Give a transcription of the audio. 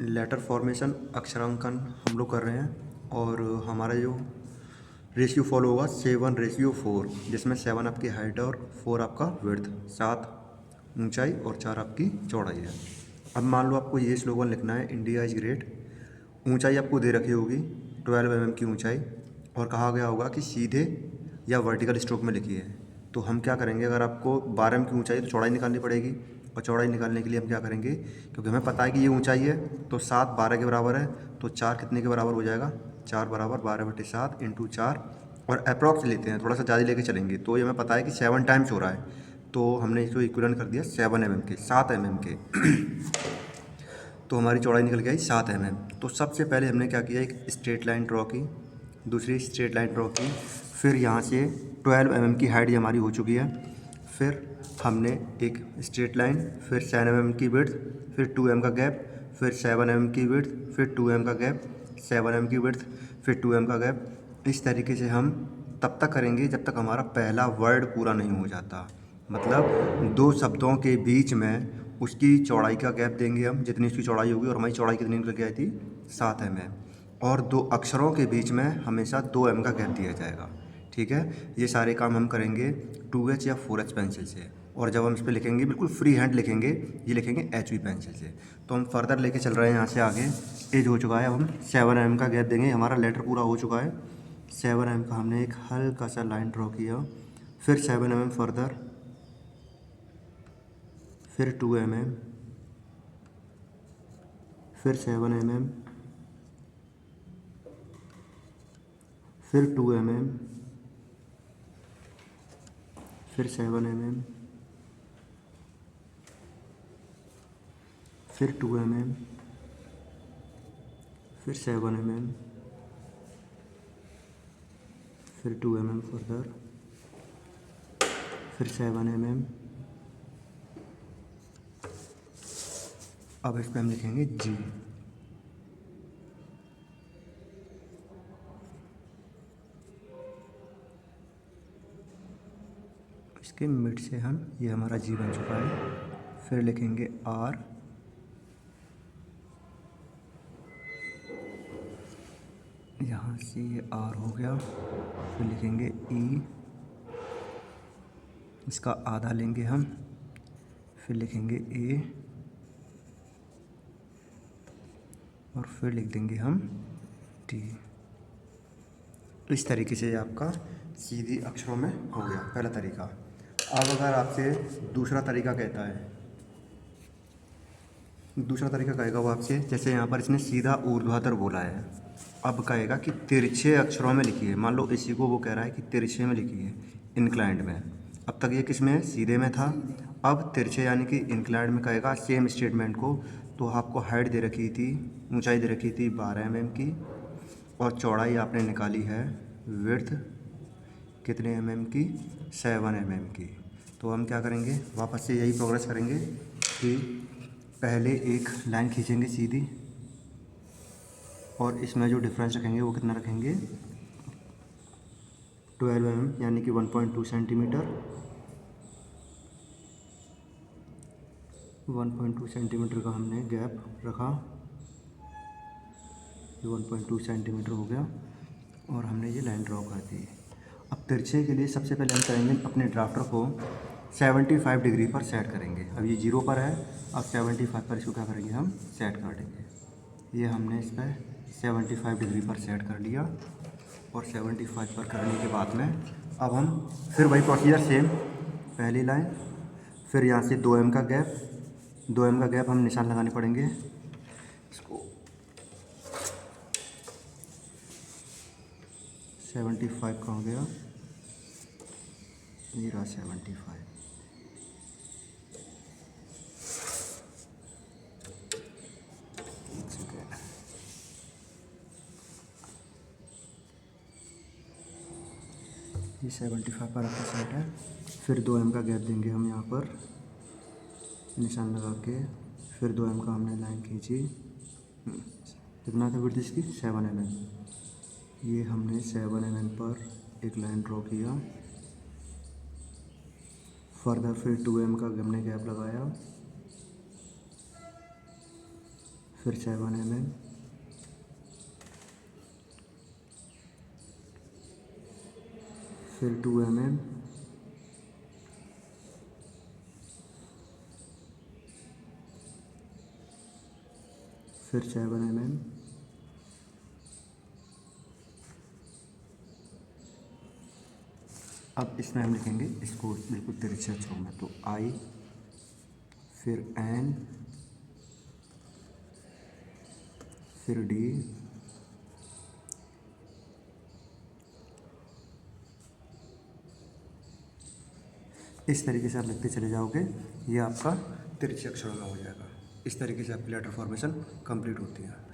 Letter formation अक्षरांकन हम लोग कर रहे हैं और हमारा जो रेशियो फॉलो होगा 7:4, जिसमें 7 आपकी हाइट और 4 आपका विड्थ, 7 ऊंचाई और 4 आपकी चौड़ाई है। अब मान लो आपको ये स्लोगन लिखना है, इंडिया इज़ ग्रेट। ऊंचाई आपको दे रखी होगी 12 mm की ऊंचाई और कहा गया होगा कि सीधे या वर्टिकल स्ट्रोक में लिखी है। तो हम क्या करेंगे, अगर आपको 12 mm की ऊंचाई तो चौड़ाई निकालनी पड़ेगी और चौड़ाई निकालने के लिए हम क्या करेंगे, क्योंकि हमें पता है कि ये ऊंचाई है तो 7 12 के बराबर है, तो 4 कितने के बराबर हो जाएगा, 4 बराबर 12/7 इंटू 4 और अप्रॉक्स लेते हैं, थोड़ा सा ज़्यादा लेके चलेंगे तो ये हमें पता है कि 7 टाइम्स हो रहा है, तो हमने इसको इक्विवेलेंट कर दिया 7 mm के, 7 mm के। तो हमारी चौड़ाई निकल के आई 7 mm। तो सबसे पहले हमने क्या किया, एक स्ट्रेट लाइन ड्रॉ की, दूसरी स्ट्रेट लाइन ड्रॉ की, फिर यहाँ से 12 mm की हाइट हमारी हो चुकी है, फिर हमने एक स्ट्रेट लाइन, फिर 7 mm की विड्थ, फिर 2 mm का गैप, फिर 7 mm की विड्थ, फिर 2 mm का गैप, 7 mm की विड्थ, फिर 2 mm का गैप। इस तरीके से हम तब तक करेंगे जब तक हमारा पहला वर्ड पूरा नहीं हो जाता, मतलब दो शब्दों के बीच में उसकी चौड़ाई का गैप देंगे हम, जितनी उसकी चौड़ाई होगी, और हमारी चौड़ाई कितनी निकल के आई थी, 7 mm। और दो अक्षरों के बीच में हमेशा 2 mm का गैप दिया जाएगा। ठीक है, ये सारे काम हम करेंगे 2H या 4H पेंसिल से, और जब हम इस पर लिखेंगे बिल्कुल फ्री हैंड लिखेंगे, ये लिखेंगे HB पेंसिल से। तो हम फर्दर लेके चल रहे हैं यहाँ से आगे। एज हो चुका है, अब हम 7 mm का गैप देंगे, हमारा लेटर पूरा हो चुका है। 7 mm का हमने एक हल्का सा लाइन ड्रॉ किया, फिर 7 mm फर्दर, फिर 2 mm, फिर 7 mm, फिर 2 mm, फिर 7 mm, फिर 2 mm, फिर 7 mm, फिर 2 mm फर्दर, फिर 7 mm। अब इस पर हम लिखेंगे G। इसके मिड से हम, ये हमारा G बन चुका है, फिर लिखेंगे R, यहाँ से ये R हो गया, फिर लिखेंगे E, इसका आधा लेंगे हम, फिर लिखेंगे A और फिर लिख देंगे हम T। इस तरीके से आपका सीधी अक्षरों में हो गया पहला तरीका। अब अगर आपसे दूसरा तरीका कहता है, दूसरा तरीका कहेगा वो आपसे, जैसे यहाँ पर इसने सीधा ऊर्ध्वाधर बोला है, अब कहेगा कि तिरछे अक्षरों में लिखी है। मान लो इसी को वो कह रहा है कि तिरछे में लिखी है, इंक्लाइंड में। अब तक ये किस में है, सीधे में था, अब तिरछे यानी कि इंक्लाइंड में कहेगा सेम स्टेटमेंट को। तो आपको हाइट दे रखी थी, ऊंचाई दे रखी थी 12 mm की, और चौड़ाई आपने निकाली है विड्थ कितने mm की, 7 mm की। तो हम क्या करेंगे, वापस से यही प्रोग्रेस करेंगे कि पहले एक लाइन खींचेंगे सीधी, और इसमें जो डिफरेंस रखेंगे वो कितना रखेंगे, 12 mm यानी कि 1.2 सेंटीमीटर, 1.2 सेंटीमीटर का हमने गैप रखा, ये 1.2 सेंटीमीटर हो गया, और हमने ये लाइन ड्रॉ कर दी। अब तिरछे के लिए सबसे पहले हम करेंगे, अपने ड्राफ्टर को 75 डिग्री पर सेट करेंगे। अब ये 0 पर है, अब 75 पर इसको क्या करेंगे, हम सेट कर देंगे। ये हमने इस पर 75 डिग्री पर सेट कर लिया, और 75 पर करने के बाद में अब हम फिर वही प्रोसीजर सेम, पहली लाइन, फिर यहाँ से 2 mm का गैप, 2 mm का गैप हम निशान लगाने पड़ेंगे। इसको 75 का हो गया, ये रहा 75। ये 75 पर आपका सेट है। फिर 2 mm का गैप देंगे हम यहाँ पर निशान लगा के, फिर 2 mm का हमने लाइन खींची, कितना था विड्थ इसकी, 7 mm। ये हमने 7 mm पर एक लाइन ड्रॉ किया, फर्दर फिर 2 mm का हमने गैप लगाया, फिर 7 mm, फिर 2 mm, फिर 7 mm, अब इसमें हम लिखेंगे इसको बिल्कुल तिरछे अक्षरों में, तो आई, फिर एन, फिर डी, इस तरीके से आप लिखते चले जाओगे, ये आपका तिरछे अक्षरों में हो जाएगा। इस तरीके से आपकी लेटर फॉर्मेशन कंप्लीट होती है।